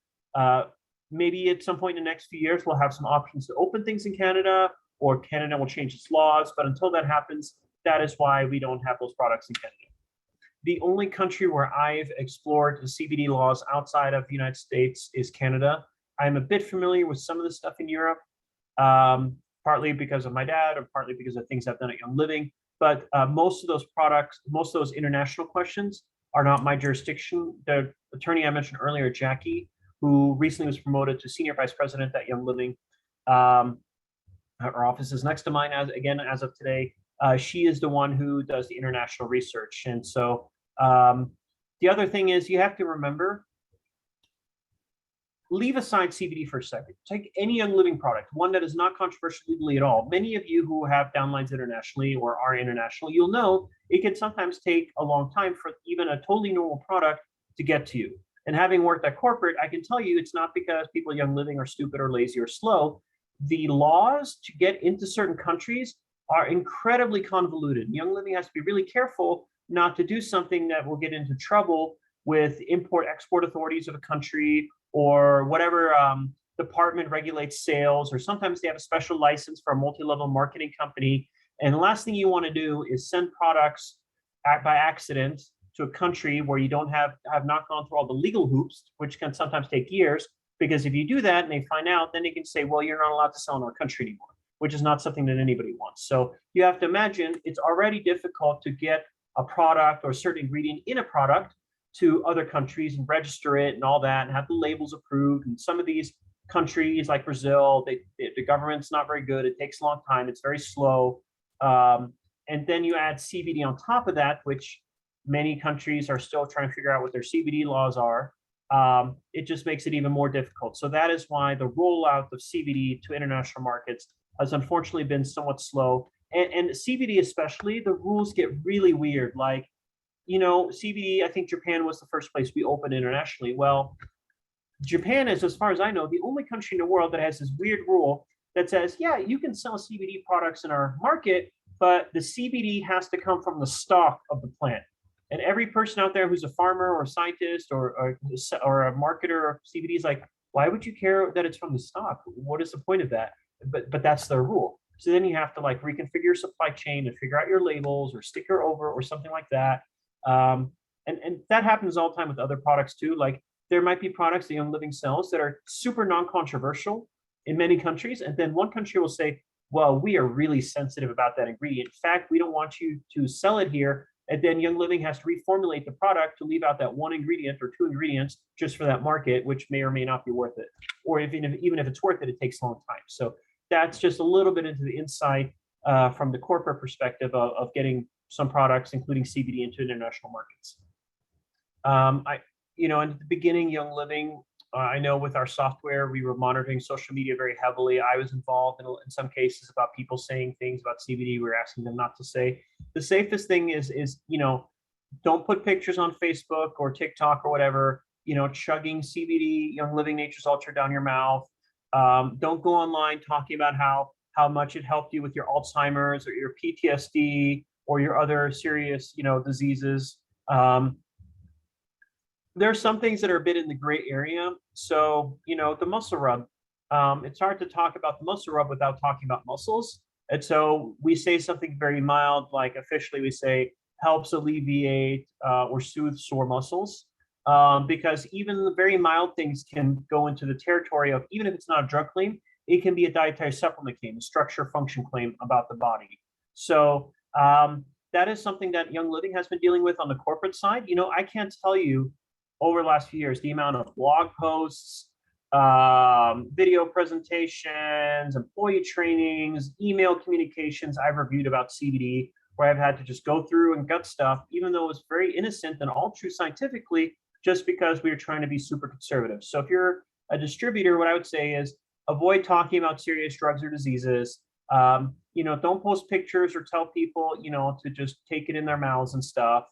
maybe at some point in the next few years, we'll have some options to open things in Canada, or Canada will change its laws. But until that happens, that is why we don't have those products in Canada. The only country where I've explored the CBD laws outside of the United States is Canada. I'm a bit familiar with some of the stuff in Europe, partly because of my dad, or partly because of things I've done at Young Living. But most of those products, most of those international questions are not my jurisdiction. The attorney I mentioned earlier, Jackie, who recently was promoted to senior vice president at Young Living, her office is next to mine as of today. She is the one who does the international research. And so the other thing is you have to remember, leave aside CBD for a second. Take any Young Living product, one that is not controversial legally at all. Many of you who have downlines internationally or are international, you'll know it can sometimes take a long time for even a totally normal product to get to you. And having worked at corporate, I can tell you it's not because people at Young Living are stupid or lazy or slow. The laws to get into certain countries are incredibly convoluted. Young Living has to be really careful not to do something that will get into trouble with import-export authorities of a country, or whatever department regulates sales, or sometimes they have a special license for a multi-level marketing company. And the last thing you want to do is send products by accident to a country where you don't have not gone through all the legal hoops, which can sometimes take years. Because if you do that and they find out, then they can say, well, you're not allowed to sell in our country anymore, which is not something that anybody wants. So you have to imagine it's already difficult to get a product or a certain ingredient in a product to other countries and register it and all that and have the labels approved. And some of these countries like Brazil, the government's not very good. It takes a long time. It's very slow. And then you add CBD on top of that, which many countries are still trying to figure out what their CBD laws are. It just makes it even more difficult. So that is why the rollout of CBD to international markets has unfortunately been somewhat slow. And CBD especially, the rules get really weird. Like, CBD, I think Japan was the first place we opened internationally. Well, Japan is, as far as I know, the only country in the world that has this weird rule that says, yeah, you can sell CBD products in our market, but the CBD has to come from the stalk of the plant. And every person out there who's a farmer or a scientist or a marketer of CBD is like, why would you care that it's from the stalk? What is the point of that? But that's their rule. So then you have to like reconfigure your supply chain and figure out your labels or sticker over or something like that. And that happens all the time with other products too. Like there might be products that Young Living sells that are super non-controversial, in many countries. And then one country will say, well, we are really sensitive about that ingredient. In fact, we don't want you to sell it here. And then Young Living has to reformulate the product to leave out that one ingredient or two ingredients just for that market, which may or may not be worth it. Or even if it's worth it, it takes a long time. So that's just a little bit into the insight from the corporate perspective of getting some products, including CBD, into international markets. In the beginning, Young Living, I know with our software, we were monitoring social media very heavily. I was involved in some cases about people saying things about CBD. We were asking them not to say. The safest thing is don't put pictures on Facebook or TikTok or whatever, chugging CBD, Young Living Nature's Ultra down your mouth. Don't go online talking about how much it helped you with your Alzheimer's or your PTSD or your other serious, diseases. There are some things that are a bit in the gray area. So, the muscle rub, it's hard to talk about the muscle rub without talking about muscles. And so we say something very mild, like officially we say helps alleviate or soothe sore muscles. Because even the very mild things can go into the territory of, even if it's not a drug claim, it can be a dietary supplement claim, a structure function claim about the body. So that is something that Young Living has been dealing with on the corporate side. I can't tell you over the last few years, the amount of blog posts, video presentations, employee trainings, email communications I've reviewed about CBD, where I've had to just go through and gut stuff, even though it was very innocent and all true scientifically, just because we were trying to be super conservative. So if you're a distributor, what I would say is avoid talking about serious drugs or diseases. Don't post pictures or tell people, to just take it in their mouths and stuff.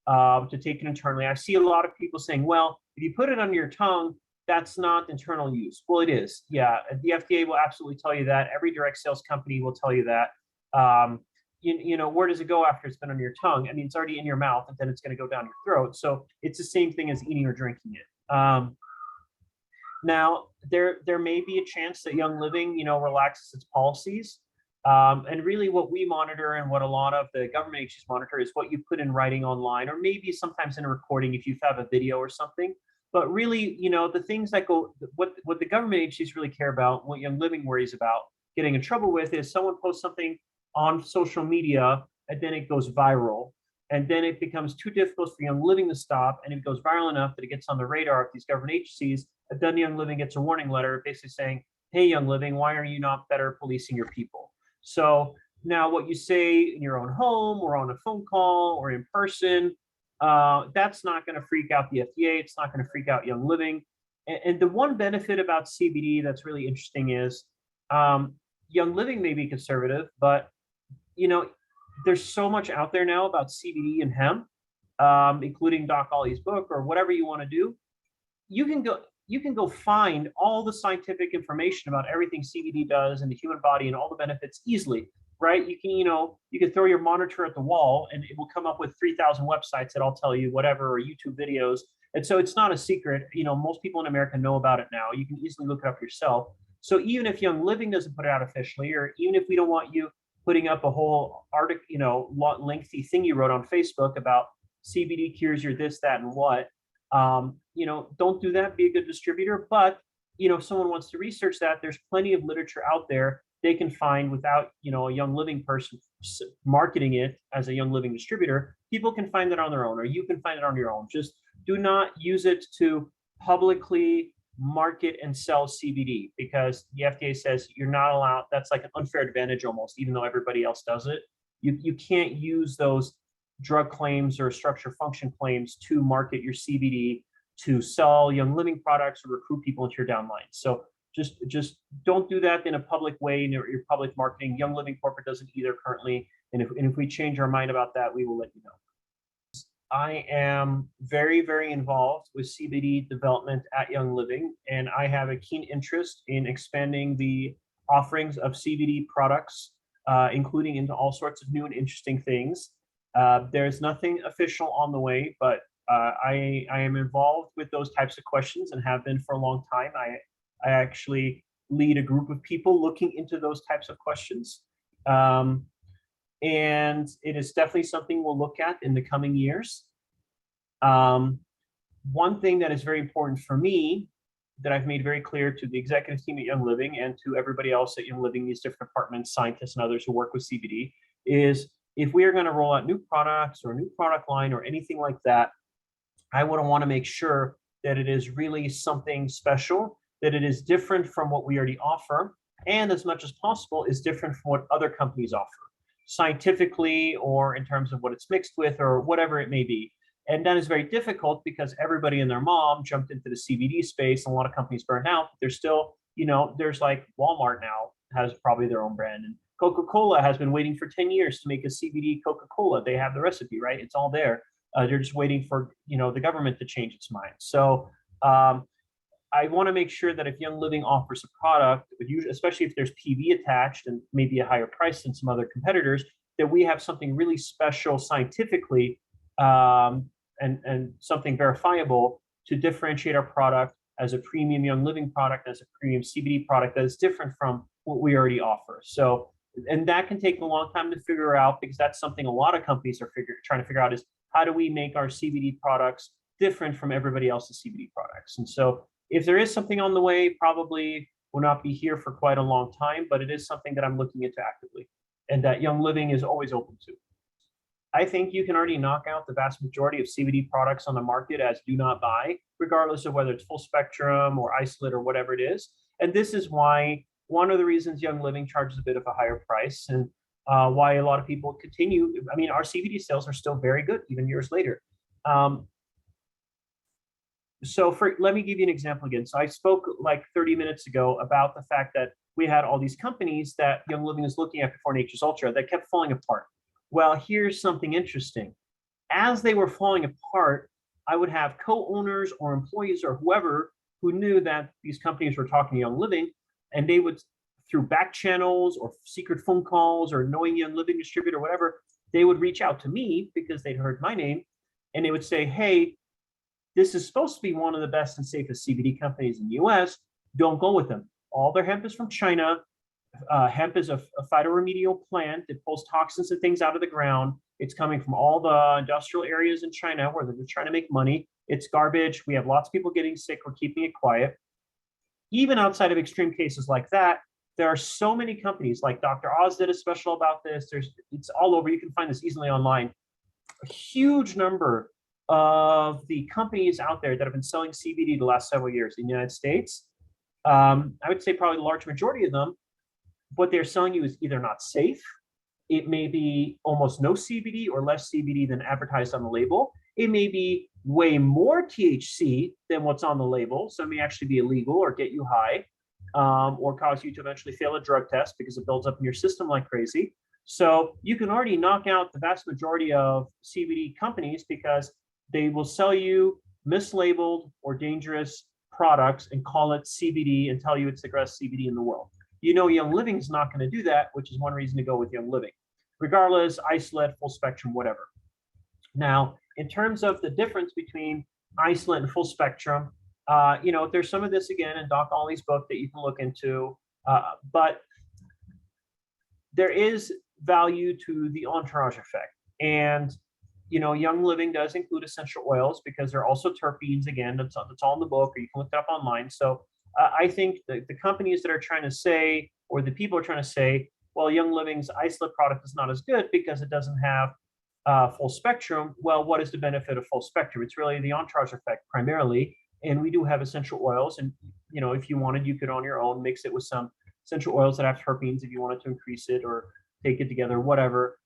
To take it internally. I see a lot of people saying, well, if you put it under your tongue, that's not internal use. Well, it is. Yeah, the FDA will absolutely tell you that. Every direct sales company will tell you that. Where does it go after it's been on your tongue? I mean, it's already in your mouth, and then it's going to go down your throat. So it's the same thing as eating or drinking it. Now, there may be a chance that Young Living, relaxes its policies. And really what we monitor and what a lot of the government agencies monitor is what you put in writing online, or maybe sometimes in a recording if you have a video or something. But really, the things that what the government agencies really care about, what Young Living worries about getting in trouble with, is someone posts something on social media and then it goes viral. And then it becomes too difficult for Young Living to stop, and it goes viral enough that it gets on the radar of these government agencies. And then Young Living gets a warning letter basically saying, hey, Young Living, why are you not better policing your people? So now what you say in your own home or on a phone call or in person, that's not going to freak out the FDA. It's not going to freak out Young Living. And the one benefit about CBD that's really interesting is Young Living may be conservative, but, there's so much out there now about CBD and hemp, including Doc Ollie's book or whatever you want to do. You can go find all the scientific information about everything CBD does in the human body and all the benefits easily, right? You can throw your monitor at the wall and it will come up with 3,000 websites that all tell you whatever, or YouTube videos. And so it's not a secret. Most people in America know about it now. You can easily look it up yourself. So even if Young Living doesn't put it out officially, or even if we don't want you putting up a whole article, lengthy thing you wrote on Facebook about CBD cures your this, that, and what, don't do that. Be a good distributor. But if someone wants to research that, there's plenty of literature out there they can find without a Young Living person marketing it as a Young Living distributor. People can find it on their own, or you can find it on your own. Just do not use it to publicly market and sell CBD, because the FDA says you're not allowed. That's like an unfair advantage almost, even though everybody else does it. You can't use those drug claims or structure function claims to market your CBD, to sell Young Living products, or recruit people into your downline. So just don't do that in a public way in your public marketing. Young Living Corporate doesn't either currently. And if we change our mind about that, we will let you know. I am very, very involved with CBD development at Young Living, and I have a keen interest in expanding the offerings of CBD products, including into all sorts of new and interesting things. There's nothing official on the way, but I am involved with those types of questions and have been for a long time. I actually lead a group of people looking into those types of questions. And it is definitely something we'll look at in the coming years. One thing that is very important for me that I've made very clear to the executive team at Young Living and to everybody else at Young Living, these different departments, scientists and others who work with CBD, is if we are going to roll out new products or a new product line or anything like that, I would want to make sure that it is really something special, that it is different from what we already offer, and as much as possible is different from what other companies offer, scientifically or in terms of what it's mixed with or whatever it may be. And that is very difficult because everybody and their mom jumped into the CBD space. And a lot of companies burned out. But there's still, there's like Walmart now has probably their own brand. And Coca-Cola has been waiting for 10 years to make a CBD Coca-Cola. They have the recipe, right? It's all there. They're just waiting for, the government to change its mind. So I want to make sure that if Young Living offers a product, especially if there's PV attached and maybe a higher price than some other competitors, that we have something really special scientifically and something verifiable to differentiate our product as a premium Young Living product, as a premium CBD product that is different from what we already offer. So, and that can take a long time to figure out because that's something a lot of companies are trying to figure out is how do we make our CBD products different from everybody else's CBD products? And so if there is something on the way, probably will not be here for quite a long time, but it is something that I'm looking into actively and that Young Living is always open to. I think you can already knock out the vast majority of CBD products on the market as do not buy, regardless of whether it's full spectrum or isolate or whatever it is. And this is why one of the reasons Young Living charges a bit of a higher price and why a lot of people continue. I mean, our CBD sales are still very good, even years later. Let me give you an example again. So I spoke like 30 minutes ago about the fact that we had all these companies that Young Living is looking at before Nature's Ultra that kept falling apart. Well, here's something interesting. As they were falling apart, I would have co-owners or employees or whoever who knew that these companies were talking to Young Living, and they would, through back channels or secret phone calls or knowing Young Living distributor or whatever, they would reach out to me because they'd heard my name, and they would say, hey, this is supposed to be one of the best and safest CBD companies in the US. Don't go with them. All their hemp is from China. Hemp is a phytoremedial plant. It pulls toxins and things out of the ground. It's coming from all the industrial areas in China where they're just trying to make money. It's garbage. We have lots of people getting sick. We're keeping it quiet. Even outside of extreme cases like that, there are so many companies like Dr. Oz did a special about this. It's all over. You can find this easily online. A huge number of the companies out there that have been selling CBD the last several years in the United States, I would say probably the large majority of them, what they're selling you is either not safe, it may be almost no CBD or less CBD than advertised on the label. It may be way more THC than what's on the label, so it may actually be illegal or get you high, or cause you to eventually fail a drug test because it builds up in your system like crazy. So you can already knock out the vast majority of CBD companies because they will sell you mislabeled or dangerous products and call it CBD and tell you it's the best CBD in the world. Young Living is not going to do that, which is one reason to go with Young Living, regardless, isolate, full spectrum, whatever. Now, in terms of the difference between isolate and full spectrum, there's some of this again in Doc Ollie's book that you can look into, but there is value to the entourage effect. And Young Living does include essential oils because there are also terpenes. Again, that's all in the book, or you can look it up online. So I think the companies that are trying to say, or the people are trying to say, well, Young Living's isolate product is not as good because it doesn't have full spectrum. Well, what is the benefit of full spectrum? It's really the entourage effect primarily. And we do have essential oils. And, if you wanted, you could on your own mix it with some essential oils that have terpenes if you wanted to increase it or take it together, whatever.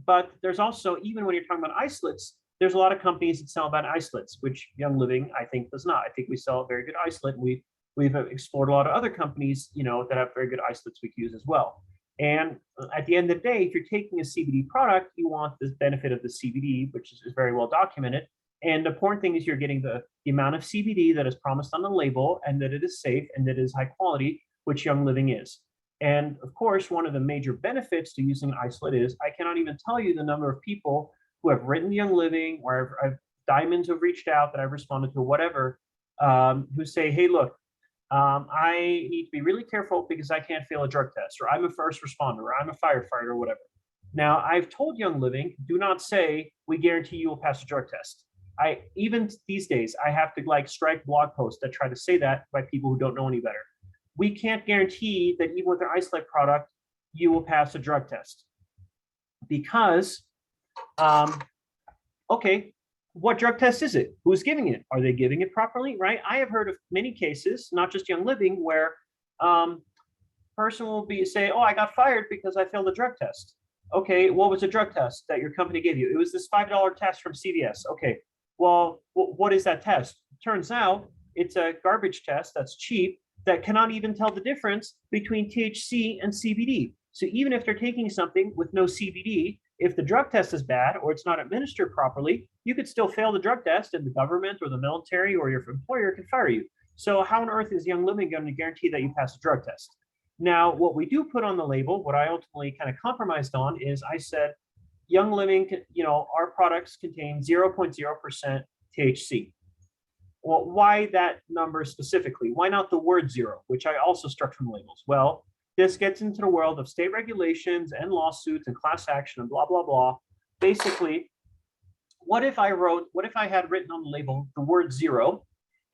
But there's also, even when you're talking about isolates, there's a lot of companies that sell about isolates, which Young Living, I think, does not. I think we sell a very good isolate. We've explored a lot of other companies, that have very good isolates we can use as well. And at the end of the day, if you're taking a CBD product, you want the benefit of the CBD, which is very well documented. And the important thing is you're getting the amount of CBD that is promised on the label and that it is safe and that it is high quality, which Young Living is. And of course, one of the major benefits to using an isolate is I cannot even tell you the number of people who have written Young Living, or I've diamonds have reached out that I've responded to, whatever, who say, hey, look, I need to be really careful because I can't fail a drug test, or I'm a first responder, or I'm a firefighter, or whatever. Now, I've told Young Living, do not say, we guarantee you will pass a drug test. even these days, I have to like strike blog posts that try to say that by people who don't know any better. We can't guarantee that even with their isolate product, you will pass a drug test because, okay, what drug test is it? Who's giving it? Are they giving it properly? Right? I have heard of many cases, not just Young Living, where person will say, "Oh, I got fired because I failed a drug test." Okay, what was the drug test that your company gave you? It was this $5 test from CVS. Okay, well, what is that test? Turns out it's a garbage test that's cheap that cannot even tell the difference between THC and CBD. So even if they're taking something with no CBD, if the drug test is bad or it's not administered properly, you could still fail the drug test and the government or the military or your employer can fire you. So how on earth is Young Living going to guarantee that you pass a drug test? Now, what we do put on the label, what I ultimately kind of compromised on is I said, Young Living, our products contain 0.0% THC. Well, why that number specifically? Why not the word zero, which I also struck from labels? Well, this gets into the world of state regulations and lawsuits and class action and blah, blah, blah. Basically, what if I had written on the label the word zero,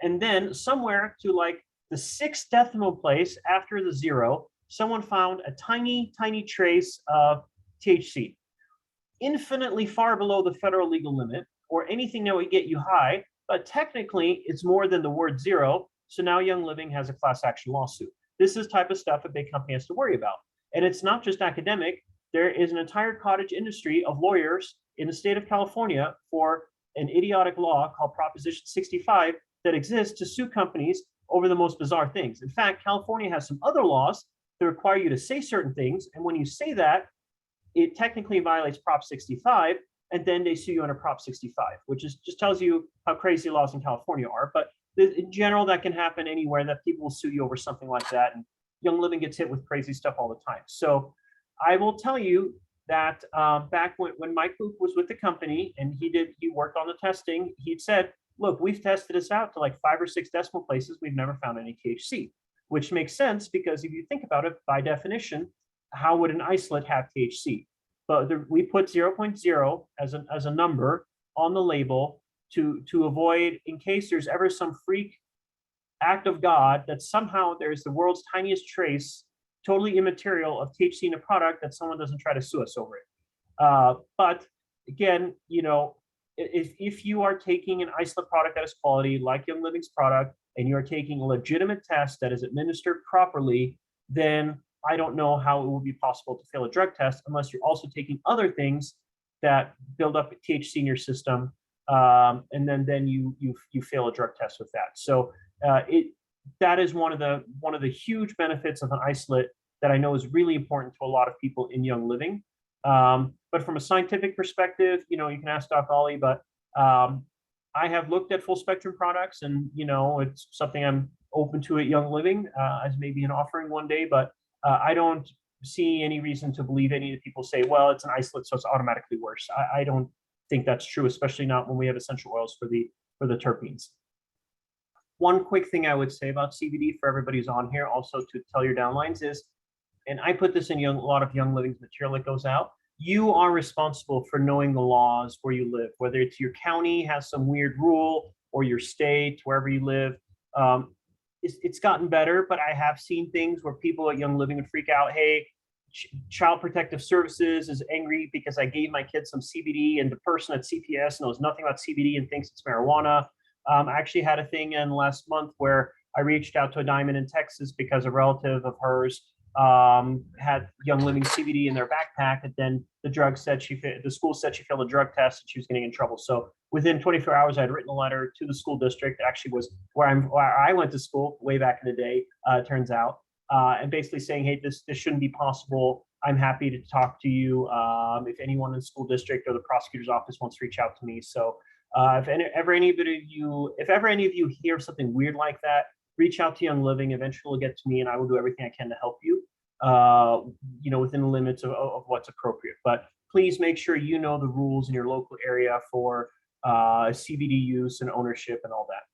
and then somewhere to like the 6th decimal place after the zero, someone found a tiny, tiny trace of THC, infinitely far below the federal legal limit or anything that would get you high, but technically it's more than the word zero. So now Young Living has a class action lawsuit. This is type of stuff a big company has to worry about. And it's not just academic. There is an entire cottage industry of lawyers in the state of California for an idiotic law called Proposition 65 that exists to sue companies over the most bizarre things. In fact, California has some other laws that require you to say certain things. And when you say that, it technically violates Prop 65, and then they sue you under Prop 65, which just tells you how crazy laws in California are. But in general, that can happen anywhere, that people will sue you over something like that. And Young Living gets hit with crazy stuff all the time. So I will tell you that back when Mike Luke was with the company and he worked on the testing, he'd said, look, we've tested this out to like 5 or 6 decimal places. We've never found any THC, which makes sense because if you think about it, by definition, how would an isolate have THC? But we put 0.0 as a number on the label to avoid, in case there's ever some freak act of God that somehow there's the world's tiniest trace, totally immaterial, of THC in a product, that someone doesn't try to sue us over it. But again, if you are taking an isolate product that is quality, like Young Living's product, and you're taking a legitimate test that is administered properly, then I don't know how it will be possible to fail a drug test unless you're also taking other things that build up THC in your system, and then you fail a drug test with that. So that is one of the huge benefits of an isolate that I know is really important to a lot of people in Young Living. But from a scientific perspective, you can ask Doc Ollie, but I have looked at full spectrum products, and it's something I'm open to at Young Living as maybe an offering one day, but I don't see any reason to believe any of the people say, well, it's an isolate, so it's automatically worse. I don't think that's true, especially not when we have essential oils for the terpenes. One quick thing I would say about CBD for everybody who's on here, also to tell your downlines, is, and I put this in a lot of Young Living's material that goes out, you are responsible for knowing the laws where you live, whether it's your county has some weird rule or your state, wherever you live. It's gotten better, but I have seen things where people at Young Living would freak out. Hey, Child Protective Services is angry because I gave my kids some CBD, and the person at CPS knows nothing about CBD and thinks it's marijuana. I actually had a thing in last month where I reached out to a diamond in Texas because a relative of hers had Young Living CBD in their backpack, and then the school said she failed a drug test and she was getting in trouble. So within 24 hours, I had written a letter to the school district. It actually was where I went to school way back in the day, turns out, and basically saying, hey, this shouldn't be possible. I'm happy to talk to you. If anyone in the school district or the prosecutor's office wants to reach out to me. So if ever any of you hear something weird like that, reach out to Young Living. Eventually it'll get to me, and I will do everything I can to help you, within the limits of what's appropriate. But please make sure you know the rules in your local area for CBD use and ownership and all that.